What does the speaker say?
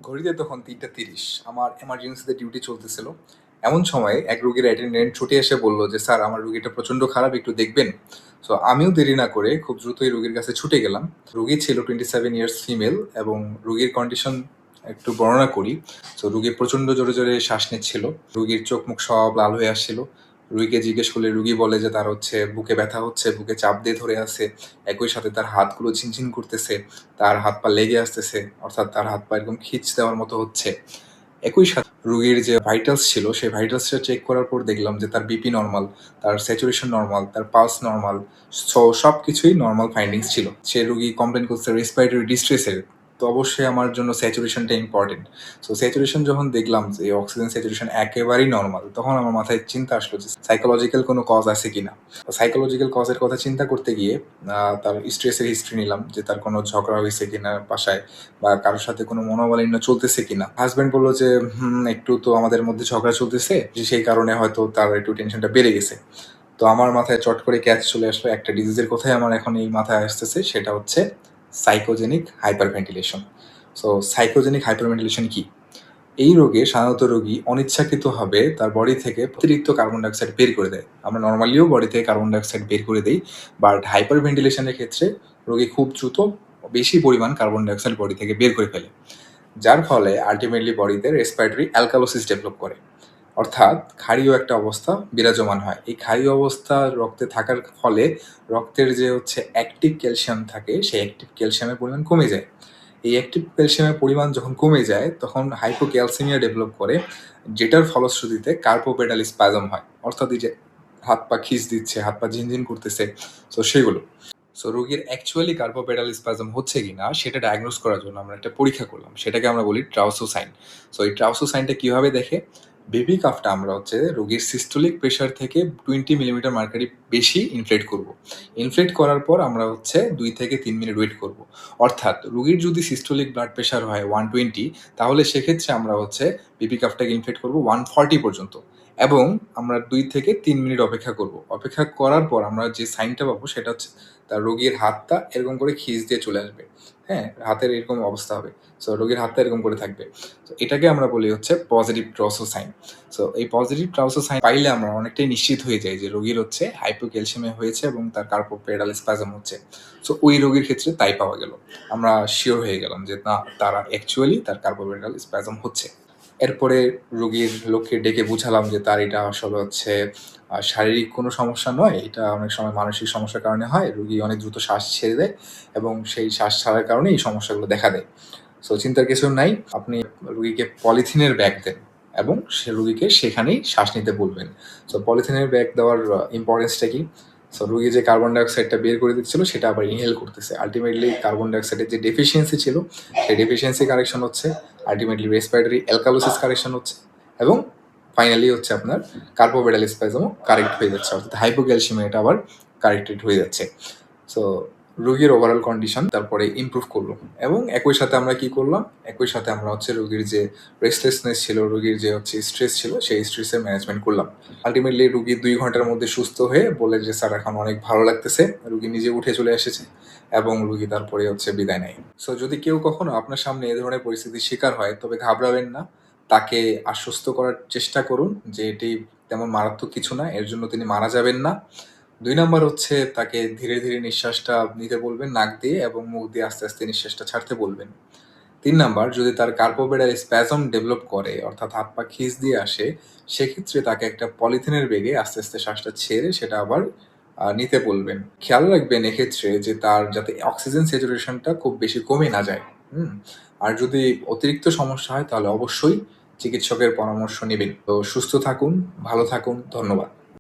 ঘড়িতে তখন ৩টা ৩০। আমার এমার্জেন্সিতে ডিউটি চলতেছিল। এমন সময় এক রোগীর অ্যাটেন্ডেন্ট ছুটে এসে বলল যে, "স্যার, আমার রোগীটা প্রচণ্ড খারাপ, একটু দেখবেন?" সো আমিও দেরি না করে খুব দ্রুতই রোগীর কাছে ছুটে গেলাম। রোগী ছিল 27 ইয়ার্স ফিমেল এবং রোগীর কন্ডিশন একটু বর্ণনা করি। সো রোগী প্রচণ্ড জোরে, জোরে শ্বাস নিচ্ছিল। রোগীর চোখ-মুখ সব লাল হয়ে আসছিল। রোগীকে জিজ্ঞেস করলে রোগী বলে যে তার বুকে ব্যথা হচ্ছে, বুকে চাপ দিয়ে ধরে আছে। একই সাথে তার হাতগুলো ঝিনঝিন করতেছে। তার হাত-পা লেগে আসতেছে। অর্থাৎ তার হাত-পা এরকম খিঁচ দেওয়ার মতো হচ্ছে। একই সাথে রোগীর যে ভাইটালস ছিল, সেই ভাইটালসটা চেক করার পর দেখলাম যে তার বিপি নরমাল, তার স্যাচুরেশন নরমাল, তার পালস নরমাল। সো সবকিছুই নরমাল ফাইন্ডিংস ছিল। সে রোগী কমপ্লেইন করছে রেসপিরেটরি ডিস্ট্রেসের। তো অবশ্যই আমার জন্য স্যাচুরেশনটা ইম্পর্টেন্ট। সো স্যাচুরেশন যখন দেখলাম যে অক্সিজেন স্যাচুরেশন একেবারেই নরমাল, তখন আমার মাথায় চিন্তা আসলো যে সাইকোলজিক্যাল কোনো কজ আছে কিনা। সাইকোলজিক্যাল কজের কথা চিন্তা করতে গিয়ে তার স্ট্রেসের হিস্ট্রি নিলাম যে তার কোনো ঝগড়া হয়েছে কিনা বাসায়, বা কারোর সাথে কোনো মনোমালিন্য চলতেছে কিনা। হাজব্যান্ড বলল যে, একটু তো আমাদের মধ্যে ঝগড়া চলতেছে, যে সেই কারণে হয়তো তার একটু টেনশনটা বেড়ে গেছে। তো আমার মাথায় চট করে ক্যাচ চলে আসলো একটা ডিজিজের কথাই আমার এখন এই মাথায় আসতেছে, সেটা হচ্ছে psychogenic hyperventilation. So psychogenic hyperventilation কি? এই রোগে সাধারণত রোগী অনিচ্ছাকৃতভাবে তার বডি থেকে অতিরিক্ত কার্বন ডাইঅক্সাইড বের করে দেয়। আমরা নরমালিও বডি থেকে কার্বন ডাইঅক্সাইড বের করে দেই, বাট হাইপার ভেন্টিলেশনের ক্ষেত্রে রোগী খুব দ্রুত বেশি পরিমাণ কার্বন ডাইঅক্সাইড বডি থেকে বের করে ফেলে, যার ফলে আলটিমেটলি বডিতে রেসপিরেটরি অ্যালকালোসিস ডেভেলপ করে। অর্থাৎ ক্ষারীয় একটা অবস্থা বিরাজমান হয়। এই ক্ষারীয় অবস্থা রক্তে থাকার ফলে রক্তের যে অ্যাক্টিভ ক্যালসিয়াম থাকে, সেই অ্যাক্টিভ ক্যালসিয়ামের পরিমাণ কমে যায়। এই অ্যাক্টিভ ক্যালসিয়ামের পরিমাণ যখন কমে যায়, তখন হাইপোক্যালসিমিয়া ডেভেলপ করে, যেটার ফলশ্রুতিতে কার্পোপেটাল স্পাজম হয়। অর্থাৎ এই যে হাত পা খিঁচ দিচ্ছে, হাত পা ঝিনঝিন করতেছে, সো সেগুলো। সো রোগীর অ্যাকচুয়ালি কার্পোপেটাল স্পাজম হচ্ছে কিনা সেটা ডায়াগনোস করার জন্য আমরা একটা পরীক্ষা করলাম, সেটাকে আমরা বলি ট্রাউসো সাইন। সো এই ট্রাউসো সাইনটা কীভাবে দেখে? বেবি কাফটা আমরা রোগীর সিস্টোলিক প্রেশার থেকে 20 মিলিমিটার মার্কারি বেশি ইনফ্লেট করব। ইনফ্লেট করার পর আমরা 2 থেকে 3 মিনিট ওয়েট করব। অর্থাৎ রোগীর যদি সিস্টোলিক ব্লাড প্রেশার হয় 120, তাহলে সেক্ষেত্রে আমরা বেবি কাফটাকে ইনফ্লেট করব 140 পর্যন্ত, এবং আমরা 2 থেকে 3 মিনিট অপেক্ষা করব। অপেক্ষা করার পর আমরা যে সাইনটা পাবো সেটা হচ্ছে তার রোগীর হাতটা এরকম করে খিঁচ দিয়ে চলে আসবে। হ্যাঁ, হাতের এরকম অবস্থা হবে। সো রোগীর হাতটা এরকম করে থাকবে। তো এটাকে আমরা বলি পজিটিভ ট্রাউসো সাইন। সো এই পজিটিভ ট্রাউসো সাইন পাইলে আমরা অনেকটাই নিশ্চিত হয়ে যাই যে রোগীর হাইপোক্যালসিয়ামিয়া হয়েছে এবং তার কার্পোপেটাল স্পাজম হচ্ছে। সো ওই রোগীর ক্ষেত্রে তাই পাওয়া গেল। আমরা শিওর হয়ে গেলাম যে না, তারা অ্যাকচুয়ালি তার কার্পোপেটাল স্পাজম হচ্ছে। এরপরে রোগীর লোককে ডেকে বুঝালাম যে তার এটা আসলে শারীরিক কোনো সমস্যা নয়, এটা অনেক সময় মানসিক সমস্যার কারণে হয়। রোগী অনেক দ্রুত শ্বাস ছেড়ে দেয় এবং সেই শ্বাস ছাড়ার কারণে এই সমস্যাগুলো দেখা দেয়। সো চিন্তার কিছু নাই। আপনি রোগীকে পলিথিনের ব্যাগ দেন এবং সে রোগীকে সেখানেই শ্বাস নিতে বলবেন। সো পলিথিনের ব্যাগ দেওয়ার ইম্পর্টেন্সটা কি? সো রোগী যে কার্বন ডাইঅক্সাইডটা বের করে দিচ্ছিল সেটা আবার ইনহেল করতেছে। আল্টিমেটলি কার্বন ডাইঅক্সাইডের যে ডেফিসিয়েন্সি ছিল, সেই ডেফিসিয়েন্সি কারেকশন হচ্ছে, আল্টিমেটলি রেসপিরেটরি অ্যালকালোসিস কারেকশন হচ্ছে, এবং ফাইনালি আপনার কার্পোপেটাল স্পাজমও কারেক্ট হয়ে যাচ্ছে, অর্থাৎ হাইপোক্যালসিমিয়াটা আবার কারেক্টেড হয়ে যাচ্ছে। সো রোগীর ওভারঅল কন্ডিশন তারপরে ইমপ্রুভ করলো, এবং একই সাথে আমরা কি করলাম? একই সাথে আমরা রোগীর যে রেস্টলেসনেস ছিল, রোগীর যে স্ট্রেস ছিল, সেই স্ট্রেসের ম্যানেজমেন্ট করলাম। আলটিমেটলি রোগী 2 ঘন্টার মধ্যে সুস্থ হয়ে বলে যে, "স্যার, এখন অনেক ভালো লাগতেছে।" রোগী নিজে উঠে চলে এসেছে এবং রোগী তারপরে বিদায় নেয়। সো যদি কেউ কখনো আপনার সামনে এ ধরনের পরিস্থিতির শিকার হয়, তবে ঘাবড়াবেন না। তাকে আশ্বস্ত করার চেষ্টা করুন যে এটি তেমন মারাত্মক কিছু না, এর জন্য তিনি মারা যাবেন না। 2 নাম্বার তাকে ধীরে, ধীরে নিঃশ্বাসটা নিতে বলবেন নাক দিয়ে, এবং মুখ দিয়ে আস্তে, আস্তে নিঃশ্বাসটা ছাড়তে বলবেন। 3 নাম্বার, যদি তার কার্পোপেটাল স্প্যাজম ডেভেলপ করে, অর্থাৎ হাত পা খিঁচ দিয়ে আসে, সেক্ষেত্রে তাকে একটা পলিথিনের বেগে আস্তে, আস্তে শ্বাসটা ছেড়ে সেটা আবার নিতে বলবেন। খেয়াল রাখবেন এক্ষেত্রে যে তার যাতে অক্সিজেন স্যাচুরেশনটা খুব বেশি কমে না যায়। আর যদি অতিরিক্ত সমস্যা হয় তাহলে অবশ্যই চিকিৎসকের পরামর্শ নিবেন। তো সুস্থ থাকুন, ভালো থাকুন। ধন্যবাদ।